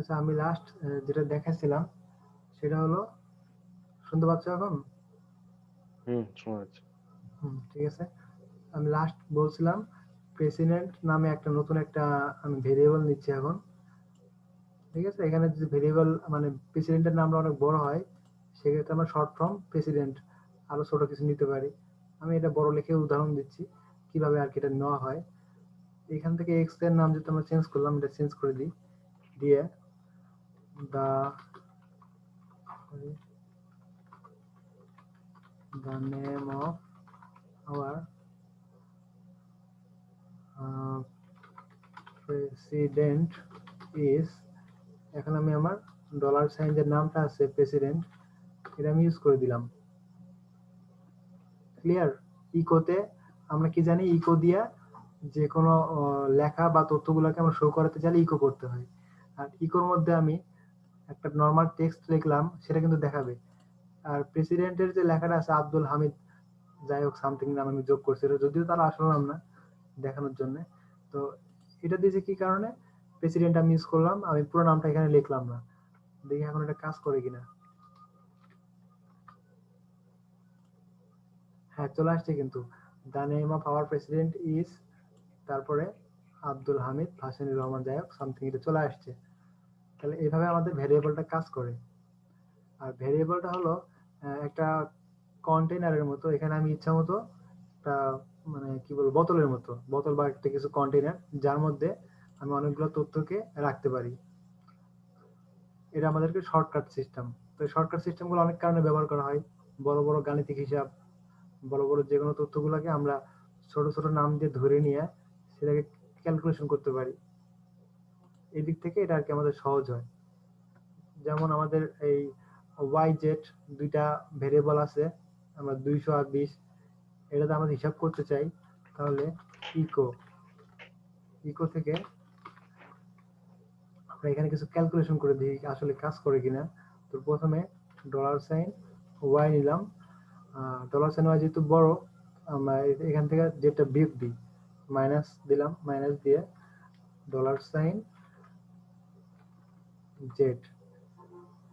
আচ্ছা, আমি লাস্ট যেটা দেখাইছিলাম সেটা হলো, শুনতে পাচ্ছ এখন? শোনা যাচ্ছে। ঠিক আছে। আমি লাস্ট বলছিলাম প্রেসিডেন্ট নামে একটা নতুন একটা আমি ভেরিয়েবল নিচ্ছি এখন। ঠিক আছে, এখানে যদি ভেরিয়েবল মানে প্রেসিডেন্টের নামটা অনেক বড় হয়, সেক্ষেত্রে আমরা শর্ট ফর্ম প্রেসিডেন্ট আরো ছোট কিছু নিতে পারি। আমি এটা বড় লিখে উদাহরণ দিচ্ছি কিভাবে আর কি এটা নেওয়া হয়। এখান থেকে এক্স এর নাম যেহেতু আমরা চেঞ্জ করলাম, এটা চেঞ্জ করে দিই, দিয়ে দা the name of our president is, এখন আমি আমার ডলার সাইন যে নামটা আছে প্রেসিডেন্ট, এটা আমি ইউজ করে দিলাম। ক্লিয়ার? ইকোতে আমরা কি জানি, ইকো দিয়া যে কোনো লেখা বা তথ্যগুলোকে আমরা শো করাতে চাইলে ইকো করতে হয়। আর ইকোর মধ্যে আমি একটা নর্মাল টেক্সট লিখলাম, সেটা কিন্তু দেখাবে। আর প্রেসিডেন্টের যে লেখাটা আছে আব্দুল হামিদ যাই হোক সামথিং নাম আমি যোগ করছি, যদিও তার আসল নাম না, দেখানোর জন্য। তো এটা দিয়েছে কি কারণে, প্রেসিডেন্ট আমি ইউজ করলাম, আমি পুরো নামটা এখানে লিখলাম না। দেখি এখন এটা কাজ করে কিনা। হ্যাঁ, চলে আসছে কিন্তু। The name of our president is, তারপরে আব্দুল হামিদ ভাসানী রহমান যাই হোক সামথিং, এটা চলে আসছে। তাহলে এইভাবে আমাদের ভ্যারিয়েবলটা কাজ করে। আর ভ্যারিয়েবলটা হলো একটা কন্টেইনারের মতো। এখানে আমি ইচ্ছা মতো একটা মানে কি বলবো, বোতলের মতো, বোতল বা একটা কিছু কন্টেইনার, যার মধ্যে আমি অনেকগুলো তথ্যকে রাখতে পারি। এটা আমাদেরকে শর্টকাট সিস্টেম। তো শর্টকাট সিস্টেমগুলো অনেক কারণে ব্যবহার করা হয়। বড় বড় গাণিতিক হিসাব, বড় বড় যে কোনো তথ্যগুলোকে আমরা ছোট ছোট নাম দিয়ে ধরে নিয়ে সেটাকে ক্যালকুলেশন করতে পারি। এই দিক থেকে এটা আর কি আমাদের সহজ হয়। যেমন আমাদের এই ওয়াই জেড দুইটা ভেরিয়েবল আছে, আমরা 200 আর 20, এটাতে আমরা হিসাব করতে চাই, তাহলে ইকো ইকো থেকে আমরা এখানে কিছু ক্যালকুলেশন করে দিই আসলে কাজ করে কিনা। তো প্রথমে ডলার সাইন ওয়াই নিলাম, ডলার সাইন ওয়াই যেহেতু বড়, আমরা এখান থেকে যেটা বিয়োগ দিই, মাইনাস দিলাম, মাইনাস দিয়ে ডলার সাইন জেড।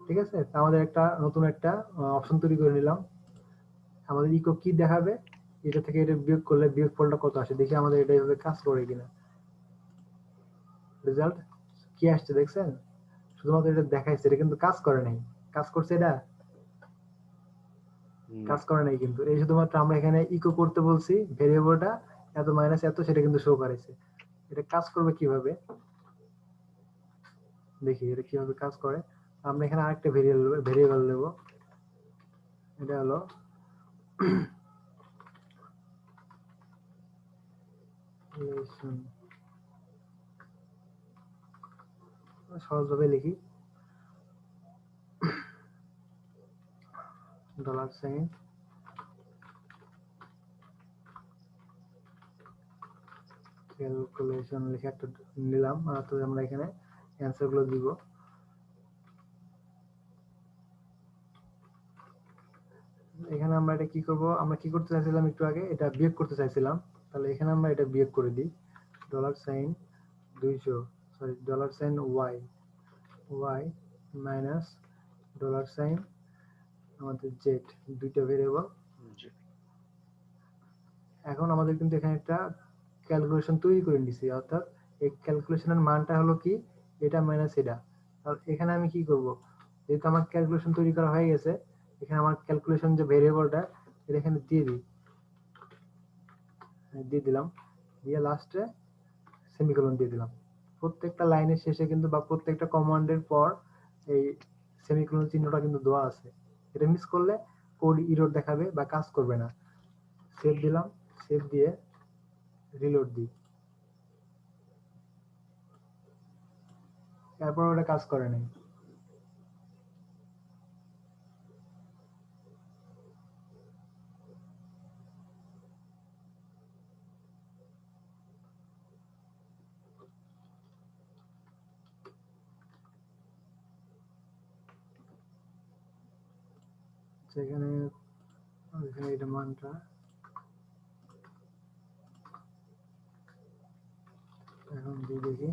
ঠিক আছে, আমাদের একটা নতুন একটা অপশন তৈরি করে নিলাম। আমাদের ইকো কি দেখাবে, এটা থেকে এটা বিয়োগ করলে বিয়োগ ফলটা কত আসে, দেখি আমাদের এটা এইভাবে কাজ করে কিনা। রেজাল্ট কি আসছে দেখছেন? শুধুমাত্র এটা দেখাইছে, এটা কিন্তু কাজ করে নাই। কাজ করছে এটা? কাজ করে নাই কিন্তু। এই শুধুমাত্র আমরা এখানে ইকো করতে বলছি ভেরিয়েবলটা এত মাইনাস এত, সেটা কিন্তু শো করেছে। এটা কাজ করবে কিভাবে দেখি, এটা কিভাবে কাজ করে। আমরা এখানে আরেকটা ভেরিয়েবল নেব, এটা হলো সহজভাবে লিখি, ডলার সাইন ক্যালকুলেশন লিখে একটা নিলাম। তো আমরা এখানে অ্যান্সার গুলো দিব। এখানে আমরা এটা কি করব, আমরা কি করতে চাইছিলাম একটু আগে, এটা বিয়োগ করতে চাইছিলাম। তাহলে এখানে আমরা এটা বিয়োগ করে দিই, dollar sign 200, sorry dollar sign Y Y minus dollar sign আমাদের জেড, দুইটা ভেরিয়েবল। এখন আমাদের কিন্তু এখানে একটা ক্যালকুলেশন তৈরি করে নিছি, অর্থাৎ এই ক্যালকুলেশনের মানটা হলো কি, এটা মাইনাস এটা। তাহলে এখানে আমি কি করব, যেহেতু আমার ক্যালকুলেশন তৈরি করা হয়ে গেছে, এখানে আমার ক্যালকুলেশন যে ভেরিয়েবলটা এটা এখানে দিয়ে দিই, দিয়ে দিলাম, দিয়ে লাস্টে সেমিকোলন দিয়ে দিলাম। প্রত্যেকটা লাইনের শেষে কিন্তু বা প্রত্যেকটা কমান্ডের পর এই সেমিকোলন চিহ্নটা কিন্তু দেওয়া আছে। এটা মিস করলে কোড ইরর দেখাবে বা কাজ করবে না। সেভ দিলাম, সেভ দিয়ে রিলোড দিই, তারপর ওটা কাজ করে নাই। সেখানে এখানে এটা মানটা এখন দিয়ে দেখি,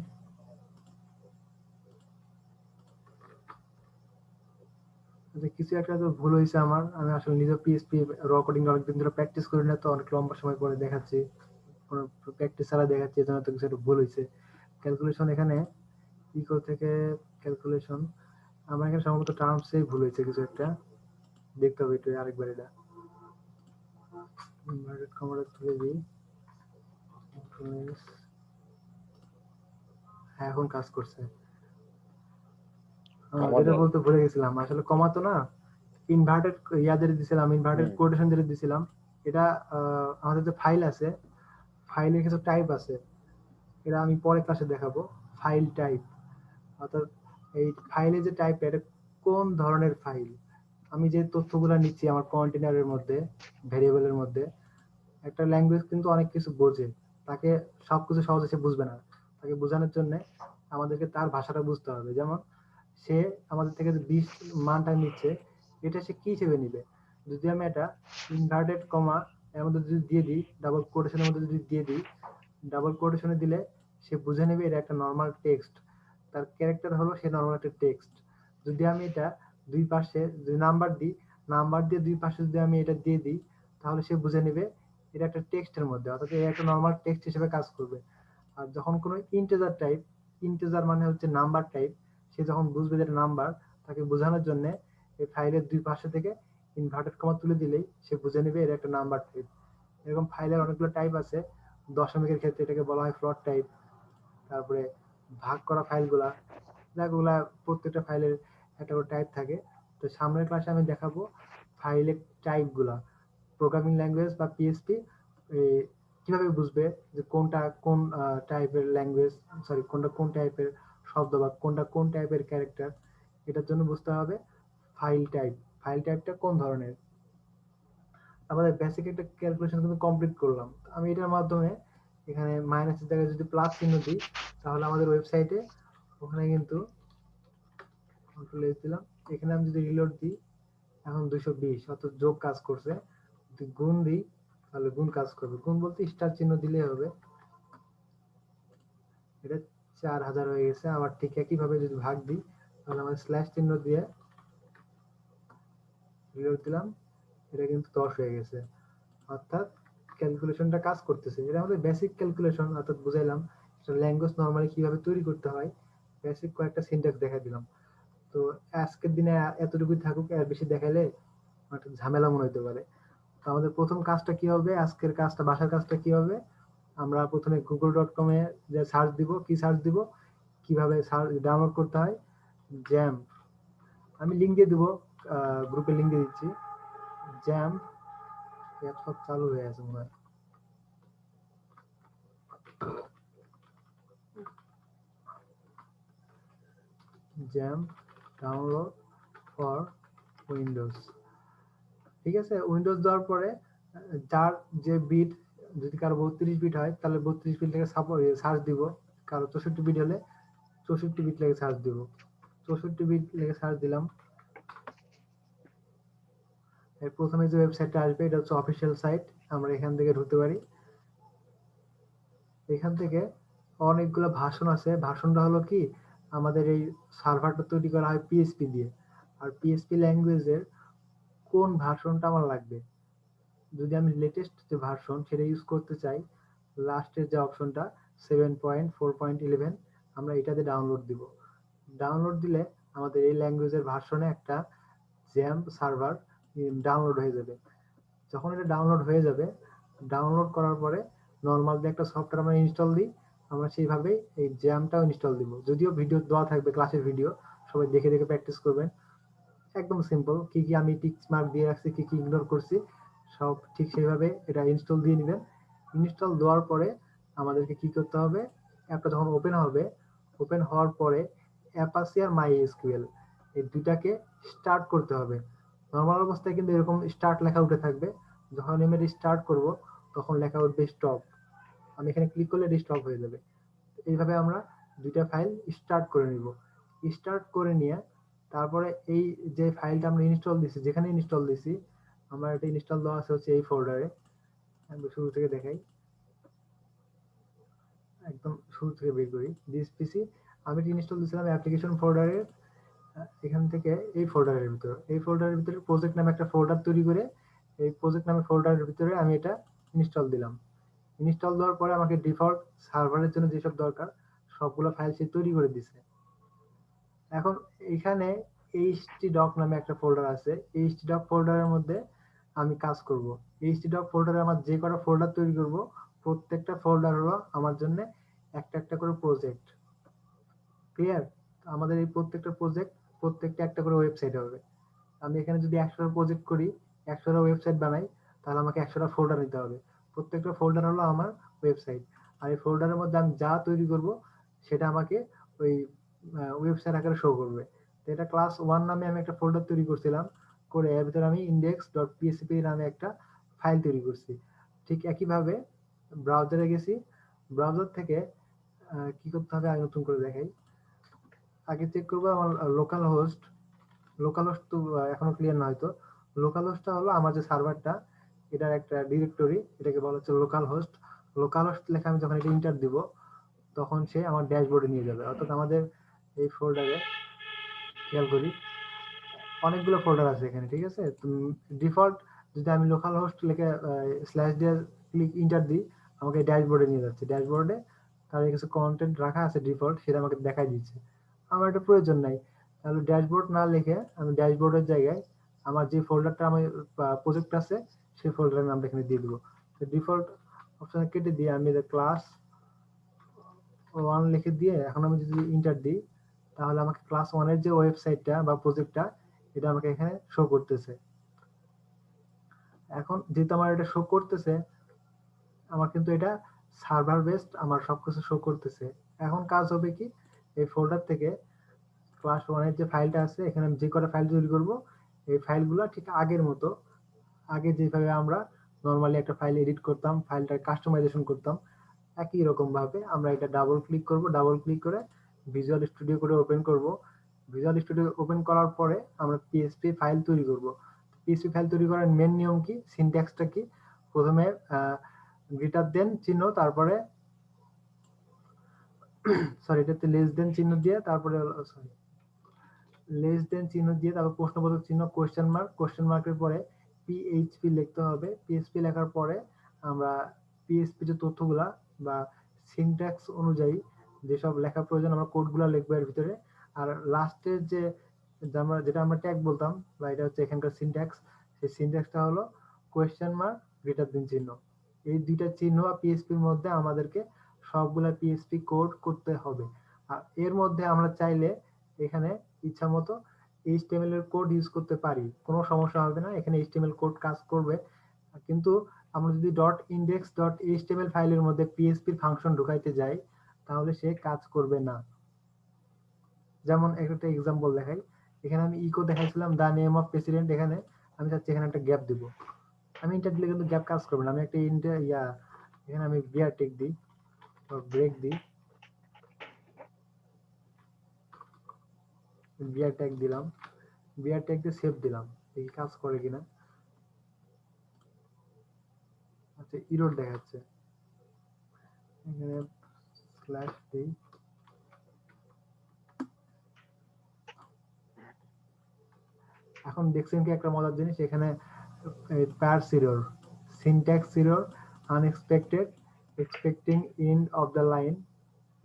যে কিছু একটা তো ভুল হয়েছে আমার, আমি আসলে নিজে পিএসপি র কোডিং অনেকদিন ধরে প্র্যাকটিস করি না, তো অনেক লম্বা সময় পরে দেখাচ্ছি, কোনো প্র্যাকটিস ছাড়া দেখাচ্ছি, এজন্য তো কিছু একটা ভুল হয়েছে। ক্যালকুলেশন এখানে ইকো থেকে ক্যালকুলেশন, আমার এখানে সম্ভবত টার্মসেই ভুল হয়েছে কিছু একটা, দেখতে হবে একটু আরেকবার। এটা ইনভার্টেড কমাটা তুলে দিই, হ্যাঁ এখন কাজ করছে। কমা যেটা দাও। বলতে ভুলে গেছিলাম, আসলে কমা তো না, ইনভার্টেড ইয়া যেটা দিছিলাম, ইনভার্টেড হুম কোটেশন যেটা দিছিলাম, এটা আমাদের যে ফাইল আছে, ফাইলের কিছু টাইপ আছে, এটা আমি পরে ক্লাসে দেখাবো। ফাইল টাইপ, অর্থাৎ এই ফাইলে যে টাইপ, এটা কোন ধরনের ফাইল, আমি যে তথ্যগুলো নিচ্ছি আমার কন্টেনারের মধ্যে, ভেরিয়েবলের মধ্যে। একটা ল্যাঙ্গুয়েজ কিন্তু অনেক কিছু বোঝে, তাকে সবকিছু সহজে সে বুঝবে না, তাকে বোঝানোর জন্য আমাদেরকে তার ভাষাটা বুঝতে হবে। যেমন সে আমাদের থেকে যে 20 মানটা নিচ্ছে, এটা সে কি হিসেবে নিবে। যদি আমি এটা ইনভার্টেড কমা এর মধ্যে যদি দিয়ে দিই, ডাবল কোটেশনের মধ্যে যদি দিয়ে দিই, ডাবল কোটেশনে দিলে সে বুঝে নেবে এটা একটা নর্মাল টেক্সট, তার ক্যারেক্টার হলো সে নর্মাল একটা টেক্সট। যদি আমি এটা দুই পাশে যদি নাম্বার দিই, নাম্বার দিয়ে দুই পাশে যদি আমি এটা দিয়ে দিই, তাহলে সে বুঝে নেবে এটা একটা টেক্সটের মধ্যে, অর্থাৎ এটা একটা নর্মাল টেক্সট হিসেবে কাজ করবে। আর যখন কোনো ইন্টিজার টাইপ, ইন্টিজার মানে হচ্ছে নাম্বার টাইপ, সে যখন বুঝবে যে নাম্বার, তাকে বোঝানোর জন্য এই ফাইলের দুই পাশে থেকে ইনভার্টেড কমা তুলে দিলেই সে বুঝে নেবে এটা একটা নাম্বার টাইপ। এরকম ফাইলের অনেকগুলো টাইপ আছে, দশমিকের ক্ষেত্রে এটাকে বলা হয় ফ্লোট টাইপ। তারপরে ভাগ করা ফাইলগুলা, যেগুলা প্রত্যেকটা ফাইলের একটা করে টাইপ থাকে। তো সামনের ক্লাসে আমি দেখাবো ফাইলের টাইপগুলা, প্রোগ্রামিং ল্যাঙ্গুয়েজ বা পিএসপি কিভাবে বুঝবে যে কোনটা কোন টাইপের ল্যাঙ্গুয়েজ, সরি কোনটা কোন টাইপের শব্দ বা কোনটা কোন টাইপের ক্যারেক্টার। এটার জন্য বুঝতে হবে ফাইল টাইপ, ফাইল টাইপটা কোন ধরনের। আমাদের বেসিক একটা ক্যালকুলেশন কিন্তু কমপ্লিট করলাম। আমি এটার মাধ্যমে এখানে মাইনাসের জায়গায় যদি প্লাস চিহ্ন দিই, তাহলে আমাদের ওয়েবসাইটে ওখানে কিন্তু দিলাম, এখানে আমি যদি রিলোড দিই, এখন 220 অর্থাৎ যোগ কাজ করছে। যদি গুণ দিই, তাহলে গুণ কাজ করবে। গুণ বলতে স্টার চিহ্ন দিলেই হবে। এটা 4000 হয়ে গেছে। আবার ঠিক একইভাবে যদি ভাগ দিই, তাহলে আমাদের স্ল্যাশ চিহ্ন দিয়ে রিলোড দিলাম, এটা কিন্তু 10 হয়ে গেছে। অর্থাৎ ক্যালকুলেশনটা কাজ করতেছে। এটা আমাদের বেসিক ক্যালকুলেশন, অর্থাৎ বুঝাইলাম ল্যাঙ্গুয়েজ নর্মালি কিভাবে তৈরি করতে হয়, বেসিক কয়েকটা সিনট্যাক্স দেখাই দিলাম। তো আজকের দিনে এতটুকুই থাকুক, এর বেশি দেখাইলে একটা ঝামেলা মনে হতে পারে। তো আমাদের প্রথম কাজটা কি হবে, আজকের কাজটা, বাসার কাজটা কি হবে, আমরা প্রথমে google.com এ যে সার্চ দিব, কি সার্চ দিব, কিভাবে ডাউনলোড করতে হয়, জ্যাম্প, আমি লিঙ্ক দিয়ে দিব, গ্রুপে লিঙ্ক দিয়ে দিচ্ছি। জ্যাম্প, সব চালু হয়ে আছে মনে হয়। জ্যাম্প ডাউনলোড ফর উইন্ডোজ, ঠিক আছে। উইন্ডোজ দেওয়ার পরে যার যে বিট, যদি কারো 32 বিট হয় তাহলে 32 বিট থেকে সার্চ দিব, কারো 64 বিট হলে 64 বিট লেগে সার্চ দিব। 64 বিট লেগে সার্চ দিলাম। এর প্রথমে যে ওয়েবসাইটটা আসবে এটা হচ্ছে অফিসিয়াল সাইট, আমরা এখান থেকে ঢুকতে পারি। এখান থেকে অনেকগুলো ভার্সন আছে। ভার্সনটা হলো কি, আমাদের এই সার্ভারটা তৈরি করা হয় পিএসপি দিয়ে, আর পিএসপি ল্যাঙ্গুয়েজের কোন ভার্সনটা আমার লাগবে, যদি আমি লেটেস্ট যে ভার্সন সেটা ইউজ করতে চাই, লাস্টের যে অপশনটা 7.4.11, আমরা এটাতে ডাউনলোড দিব। ডাউনলোড দিলে আমাদের এই ল্যাঙ্গুয়েজের ভার্সনে একটা জ্যাম্প সার্ভার ডাউনলোড হয়ে যাবে। যখন এটা ডাউনলোড হয়ে যাবে, ডাউনলোড করার পরে নর্মাল যে একটা সফটওয়্যার আমরা ইনস্টল দিই, আমরা সেইভাবেই এই জ্যামটাও ইনস্টল দিব। যদিও ভিডিও দেওয়া থাকবে, ক্লাসের ভিডিও, সবাই দেখে দেখে প্র্যাকটিস করবেন। একদম সিম্পল, কি কি আমি টিক মার্ক দিয়ে রাখছি, কি কি ইগনোর করছি, সব ঠিক সেইভাবে এটা ইনস্টল দিয়ে নেবেন। ইনস্টল দেওয়ার পরে আমাদেরকে কি করতে হবে, অ্যাপটা যখন ওপেন হবে, ওপেন হওয়ার পরে অ্যাপাসি আর মাই এসকিউএল এই দুটাকে স্টার্ট করতে হবে। নর্মাল অবস্থায় কিন্তু এরকম স্টার্ট লেখা উঠে থাকবে, যখন আমি এটা স্টার্ট করব তখন লেখা উঠবে স্টপ। আমি এখানে ক্লিক করলে এটা স্টপ হয়ে যাবে। এইভাবে আমরা দুইটা ফাইল স্টার্ট করে নিব। স্টার্ট করে নিয়ে তারপরে এই যে ফাইলটা আমরা ইনস্টল দিছি, যেখানে ইনস্টল দিছি, আমার এটা ইনস্টল দেওয়া আছে হচ্ছে এই ফোল্ডারে। আমি শুরু থেকে দেখাই, একদম শুরু থেকে বের করি। দিস পিসি আমি এটা ইনস্টল দিয়েছিলাম অ্যাপ্লিকেশন ফোল্ডারে, এখান থেকে এই ফোল্ডারের ভিতরে প্রজেক্ট নামে একটা ফোল্ডার তৈরি করে এই প্রজেক্ট নামে ফোল্ডারের ভিতরে আমি এটা ইনস্টল দিলাম। ইনস্টল দেওয়ার পরে আমাকে ডিফল্ট সার্ভারের জন্য যেসব দরকার সবগুলো ফাইল সে তৈরি করে দিছে। এখন এখানে htdoc নামে একটা ফোল্ডার আছে। htdoc ফোল্ডারের মধ্যে আমি কাজ করব। htdoc ফোল্ডারে আমার যে কটা ফোল্ডার তৈরি করব প্রত্যেকটা ফোল্ডার হলো আমার জন্য একটা একটা করে প্রজেক্ট। ক্লিয়ার? আমাদের এই প্রত্যেকটা প্রজেক্ট প্রত্যেকটা একটা করে ওয়েবসাইট হবে। আমি এখানে যদি 100টা প্রজেক্ট করি, 100টা ওয়েবসাইট বানাই, তাহলে আমাকে 100টা ফোল্ডার নিতে হবে। প্রত্যেকটা ফোল্ডার হলো আমার ওয়েবসাইট। আর এই ফোল্ডারের মধ্যে আমি যা তৈরি করব সেটা আমাকে ওই ওয়েবসাইট আকারে শো করবে। তো এটা ক্লাস 1 নামে আমি একটা ফোল্ডার তৈরি করছিলাম, করে এর ভিতরে আমি index.php নামে একটা ফাইল তৈরি করছি। ঠিক একইভাবে ব্রাউজারে গেছি, ব্রাউজার থেকে কি করতে হবে আমি নতুন করে দেখাই। আগে চেক করবো আমার লোকাল হোস্ট তো এখনো ক্লিয়ার না হয়তো। লোকাল হোস্টটা হলো আমার যে সার্ভারটা, এটার একটা ডিরেক্টরি, এটাকে বলা হচ্ছে লোকাল হোস্ট। লোকাল হোস্ট লেখা আমি যখন এটা ইন্টার দিব তখন সে আমার ড্যাশবোর্ডে নিয়ে যাবে। অর্থাৎ আমাদের এই ফোল্ডারে খেয়াল করি অনেকগুলো ফোল্ডার আছে এখানে, ঠিক আছে? ডিফল্ট যদি আমি লোকাল হোস্ট লিখে স্ল্যাশ দিয়ে ক্লিক ইন্টার দিই আমাকে ড্যাশবোর্ডে নিয়ে যাচ্ছে। ড্যাশবোর্ডে তার কিছু কন্টেন্ট রাখা আছে ডিফল্ট, সেটা আমাকে দেখাই দিচ্ছে। আমার এটা প্রয়োজন নাই, তাহলে ড্যাশবোর্ড না লিখে আমি ড্যাশবোর্ডের জায়গায় আমার যে ফোল্ডারটা আমার প্রজেক্ট আছে সেই ফোল্ডারের নামটা এখানে দিয়ে দেবো। তো ডিফল্ট অপশনে কেটে দিয়ে আমি ক্লাস 1 লিখে দিয়ে এখন আমি যদি ইন্টার দিই তাহলে আমাকে ক্লাস 1 এর যে ওয়েবসাইটটা বা প্রজেক্টটা এটা আমাকে এখানে শো করতেছে। এখন যেহেতু আমার এটা শো করতেছে, আমার কিন্তু এটা সার্ভার বেসড আমার সবকিছু শো করতেছে। এখন কাজ হবে কি, এই ফোল্ডার থেকে ক্লাস 1 এর যে ফাইলটা আছে এখানে আমি যে কটা ফাইল তৈরি করব এই ফাইলগুলো ঠিক আগের মতো, আগে যেভাবে আমরা নরমালি একটা ফাইল এডিট করতাম, ফাইলটা কাস্টমাইজেশন করতাম, একই রকম ভাবে আমরা এটা ডাবল ক্লিক করব। ডাবল ক্লিক করে ভিজুয়াল স্টুডিও করে ওপেন করব। ভিজুয়াল স্টুডিও ওপেন করার পরে আমরা পিএসপি ফাইল তৈরি করব। পিএসপি ফাইল তৈরি করার মেন নিয়ম কি, সিনট্যাক্সটা কি, প্রথমে গ্রেটার দেন চিহ্ন, তারপরে সরি এটাতে লেস দেন চিহ্ন দিয়ে, তারপরে সরি লেস দেন চিহ্ন দিয়ে তারপর প্রশ্নবোধক চিহ্ন কোশ্চেন মার্ক, কোশ্চেন মার্কের পরে পিএইচপি লিখতে হবে। পিএইচপি লেখার পরে আমরা পিএইচপি যে তথ্যগুলা বা সিনট্যাক্স অনুযায়ী যেসব লেখা প্রয়োজন আমরা কোডগুলা লিখবো এর ভিতরে। আর লাস্টের যে যেটা আমরা ট্যাগ বলতাম বা এটা হচ্ছে এখানকার সিনট্যাক্স, সেই সিনট্যাক্সটা হলো কোয়েশ্চেন মার্ক গ্রেটার দেন চিহ্ন। এই দুইটা চিহ্ন পিএইচপির মধ্যে আমাদেরকে সবগুলা পিএইচপি কোড করতে হবে। আর এর মধ্যে আমরা চাইলে এখানে ইচ্ছা মতো এইচটিএমএল এর কোড ইউজ করতে পারি, কোনো সমস্যা হবে না, এখানে এইচটিএমএল কোড কাজ করবে। কিন্তু আমরা যদি .index.html ফাইলের মধ্যে পিএইচপি ফাংশন ঢুকাইতে যাই তাহলে সে কাজ করবে না। যেমন একটা এক্সাম্পল দেখাই, এখানে আমি ইকো দেখাইছিলাম দা নেম অফ প্রেসিডেন্ট, এখানে আমি চাচ্ছি এখানে একটা গ্যাপ দিব। আমি ইন্টার দিলে কিন্তু গ্যাপ কাজ করবে না। আমি একটা এখানে আমি বিয়ার টেক দিই, ব্রেক দিই, বিয়ার ট্যাগ দিলাম, বিয়ার ট্যাগ দিয়ে সেভ দিলাম, এই কাজ করে কিনা। আচ্ছা ইরোর দেখাচ্ছে, এখানে স্ল্যাশ দিই, এখন দেখছেন কি একটা মজার জিনিস, এখানে parse error, syntax error, unexpected, expecting end of the line,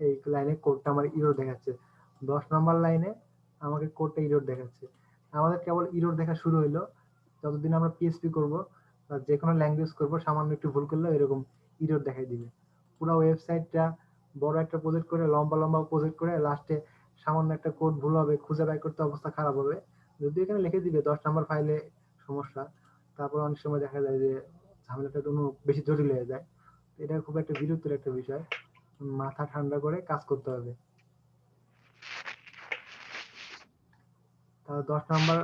এই লাইনে কোডটা আমার ইরর দেখাচ্ছে। 10 নম্বর লাইনে আমাকে কোডটা ইরর দেখাচ্ছে। আমাদের কেবল ইরর দেখা শুরু হইলো, যতদিন আমরা পিএইচপি করব বা যে কোনো ল্যাঙ্গুয়েজ করব সামান্য একটু ভুল করলে এরকম ইরর দেখাই দিবে। পুরো ওয়েবসাইটটা বড় একটা প্রজেক্ট করে লম্বা লম্বা প্রজেক্ট করে লাস্টে সামান্য একটা কোড ভুল হবে, খুঁজে বের করতে অবস্থা খারাপ হবে। যদি এখানে লিখে দিবে 10 নম্বর ফাইলে সমস্যা, তারপর অনেক সময় দেখা যায় যে ঝামেলাটা একটু বেশি জটিল হয়ে যায়। এটা খুব একটা বিরক্তির একটা বিষয়, মাথা ঠান্ডা করে কাজ করতে হবে। তাহলে 10 নম্বর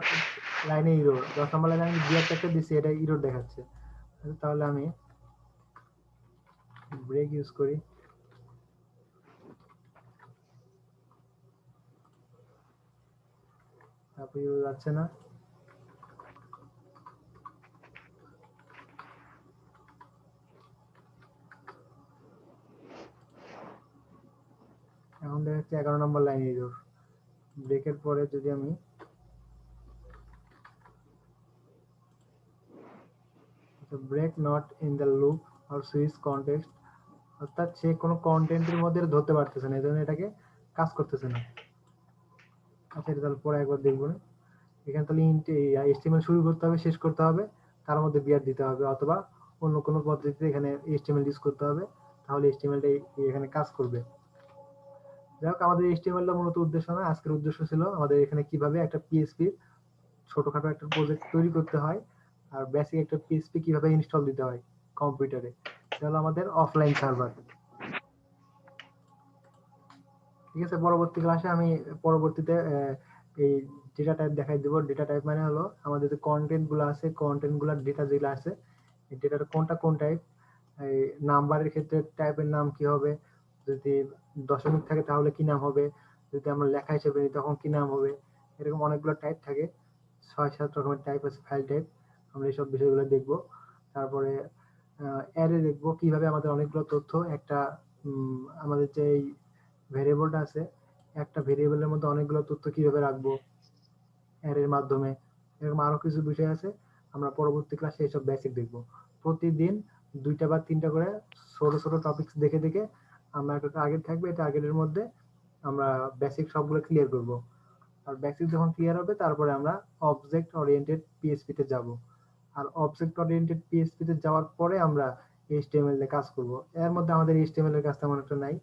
লাইনে ইরর, 10 নম্বর লাইনে আমি গিয়ার ট্যাগটা দিচ্ছি, এটা ইরর দেখাচ্ছে। তাহলে আমি ব্রেক ইউজ করি, তারপর ইরর যাচ্ছে না। এখন দেখাচ্ছে 11 নম্বর লাইনে ইরর। ব্রেকের পরে যদি আমি break not in the loop or switch context, অর্থাৎ সে কোনো কন্টেন্টের মধ্যে ধরতে পারতেছে না, এই জন্য এটাকে কাজ করতেছে না। আচ্ছা, এটা তাহলে পরে একবার দেখবো না। এখানে তাহলে HTML শুরু করতে হবে, শেষ করতে হবে, তার মধ্যে বিয়ার দিতে হবে, অথবা অন্য কোনো পদ্ধতিতে এখানে HTML ইউজ করতে হবে, তাহলে HTML-টা এখানে কাজ করবে। যাই হোক, আমাদের HTML-টা মূলত উদ্দেশ্য না, আজকের উদ্দেশ্য ছিল আমাদের এখানে কিভাবে একটা PHP ছোটখাটো একটা প্রজেক্ট তৈরি করতে হয়, আর বেসিক একটা PHP কিভাবে ইনস্টল দিতে হয় কম্পিউটারে। এটা হলো আমাদের অফলাইন সার্ভার। ঠিক আছে, পরবর্তী ক্লাসে আমি পরবর্তীতে এই ডেটা টাইপ দেখাই দেবো। ডেটা টাইপ মানে হলো আমাদের যে কন্টেন্ট গুলো আছে, কন্টেন্ট গুলার ডেটা যেগুলো আছে, এই ডেটাটা কোনটা কোন টাইপ, এই নাম্বারের ক্ষেত্রে টাইপের নাম কি হবে, যদি দশমিক থাকে তাহলে কি নাম হবে, যদি আমরা লেখা হিসেবে নিই তখন কি নাম হবে, এরকম অনেকগুলো টাইপ থাকে, 6-7 রকমের টাইপ আছে ফাইল টাইপ। আমরা এইসব বিষয়গুলো দেখবো। তারপরে অ্যারে দেখবো, কিভাবে আমাদের অনেকগুলো তথ্য একটা আমাদের যে ভেরিয়েবলটা আছে, একটা ভেরিয়েবলের মধ্যে অনেকগুলো তথ্য কিভাবে রাখবো অ্যারের মাধ্যমে, এরকম আরো কিছু বিষয় আছে। আমরা পরবর্তী ক্লাসে এইসব বেসিক দেখবো। প্রতিদিন 2টা বা 3টা করে ছোট ছোট টপিকস দেখে দেখে আমরা একটা টার্গেট থাকবে, এই টার্গেটের মধ্যে আমরা বেসিক সবগুলো ক্লিয়ার করব। আর বেসিক যখন ক্লিয়ার হবে, তারপরে আমরা অবজেক্ট ওরিয়েন্টেড পিএইচপি তে যাব। আর অবজেক্ট ওরিয়েন্টেড পিএইচপি তে যাওয়ার পরে আমরা এইচটিএমএল এ কাজ করব। এর মধ্যে আমাদের এইচটিএমএল এর কাজ তেমন একটা নাই,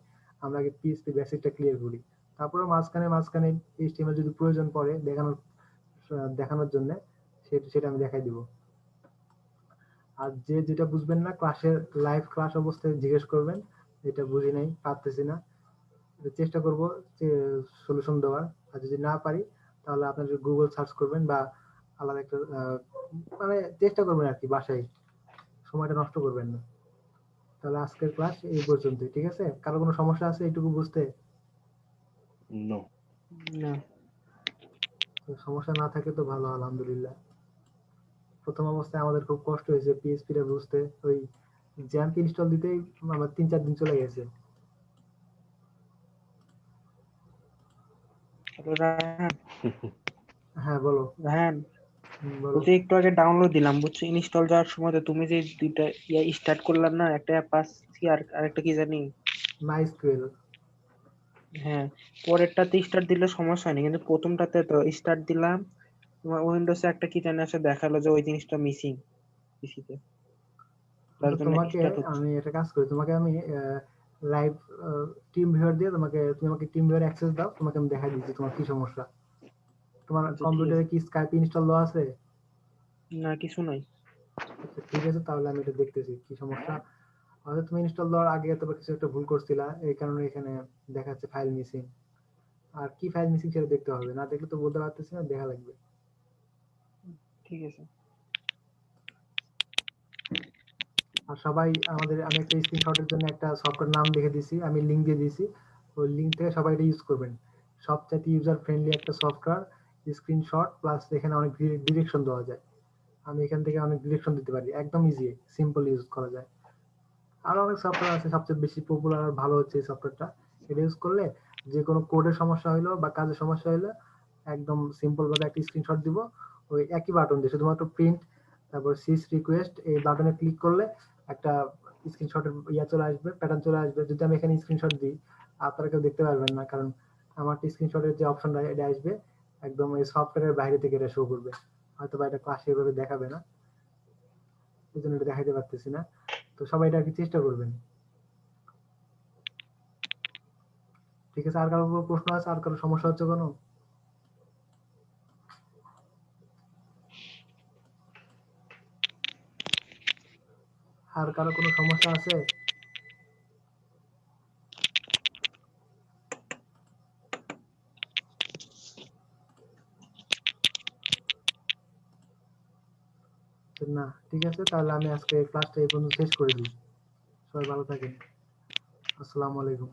আমরা আগে পিএইচপি বেসিকটা ক্লিয়ার করি। তারপরে মাঝখানে মাঝখানে এইচটিএমএল যদি প্রয়োজন পড়ে দেখানোর জন্য, সেটা আমি দেখাই দিব। আর যে যেটা বুঝবেন না, ক্লাসের লাইভ ক্লাস অবস্থায় জিজ্ঞেস করবেন, এটা বুঝি নাই, পারতেছি না, চেষ্টা করব যে সলিউশন দেওয়ার। আর যদি না পারি, তাহলে আপনার গুগল সার্চ করবেন বা আলাদা একটা মানে চেষ্টা করবেন আর কি, বাসায় সময়টা নষ্ট করবেন না। তাহলে আজকের ক্লাস এই পর্যন্তই, ঠিক আছে? কারো কোনো সমস্যা আছে এইটুকু বুঝতে? নো। না। সমস্যা না থাকে তো ভালো, আলহামদুলিল্লাহ। প্রথম অবস্থায় আমাদের খুব কষ্ট হয়েছে পিএইচপিটা বুঝতে, ওই জ্যাম্প ইনস্টল দিতেই আমার 3-4 দিন চলে গেছে। হ্যাঁ বলো। রাহান, বলো। বলছি একটু আগে ডাউনলোড দিলাম, বুঝছো? ইনস্টল যাওয়ার সময় তো তুমি যে দুইটা স্টার্ট করলাম না, একটা অ্যাপ পাচ্ছি আর আরেকটা কি জানি। মাইস্কুয়েল। হ্যাঁ, পরেরটাতে স্টার্ট দিলে সমস্যা হয়নি, কিন্তু প্রথমটাতে তো স্টার্ট দিলাম, তোমার উইন্ডোজে একটা কি জানি আসে দেখালো যে ওই জিনিসটা মিসিং পিসিতে, তার আচ্ছা, জন্য তোমাকে স্টার্ট হচ্ছে। আমি একটা কাজ করি, তোমাকে আমি লাইভ টিম ভিউয়ার দিয়ে তুমি আমাকে টিম ভিউয়ার অ্যাক্সেস দাও, তোমাকে আমি দেখাই দিচ্ছি তোমার কি সমস্যা। তোমার আচ্ছা ঠিক কম্পিউটারে আছে। কি স্কাইপ ইনস্টল দেওয়া আছে? না, কিছু নাই। আচ্ছা ঠিক আছে, তাহলে আমি এটা দেখতেছি কি সমস্যা। হয়তো তুমি ইনস্টল দেওয়ার আগে অথবা কিছু একটা ভুল করছিলা, এই কারণে এখানে দেখাচ্ছে ফাইল মিসিং। আর কি ফাইল মিসিং সেটা দেখতে হবে, না দেখলে তো বলতে পারতেছি না, দেখা লাগবে। ঠিক আছে। আর সবাই আমি একটা স্ক্রিনশটের জন্য একটা সফটওয়্যার নাম লিখে দিছি, আমি লিংক দিয়ে দিছি, ওই লিংক থেকে সবাই এটা ইউজ করবেন। সবচেয়ে ইউজার ফ্রেন্ডলি একটা সফটওয়্যার, স্ক্রিনশট প্লাস এখানে অনেক ডিরেকশন দেওয়া যায়। আমি এখান থেকে অনেক ডিরেকশন দিতে পারি, একদম ইজি সিম্পল ইউজ করা যায়। আরো অনেক সফটওয়্যার আছে, সবচেয়ে বেশি পপুলার আর ভালো হচ্ছে এই সফটওয়্যারটা। এটা ইউজ করলে যে কোনো কোডের সমস্যা হইলো বা কাজের সমস্যা হইলে একদম সিম্পল ভাবে একটা স্ক্রিনশট দিব, ওই একই বাটন দিয়ে শুধুমাত্র প্রিন্ট, তারপর সিস রিকোয়েস্ট, এই বাটনে ক্লিক করলে একটা স্ক্রিনশটের চলে আসবে, প্যাটার্ন চলে আসবে। যদি আমি এখানে স্ক্রিনশট দিই, আপনারা কেউ দেখতে পারবেন না, কারণ আমার স্ক্রিনশটের যে অপশনটা এটা আসবে একদম এই সফটওয়্যারের বাইরে থেকে এটা শো করবে। হয়তো বা এটা ক্লাসে এভাবে দেখাবে না, এই জন্য এটা দেখাইতে পারতেছি না। তো সবাই এটা আর কি চেষ্টা করবেন। ঠিক আছে, আর কারো কোনো প্রশ্ন আছে, আর কারো সমস্যা হচ্ছে কোনো? আর কারো কোনো সমস্যা আছে? না, ঠিক আছে, তাহলে আমি আজকে ক্লাসটা এই পর্যন্ত শেষ করে দিই। সবাই ভালো থাকেন। আসসালামু আলাইকুম।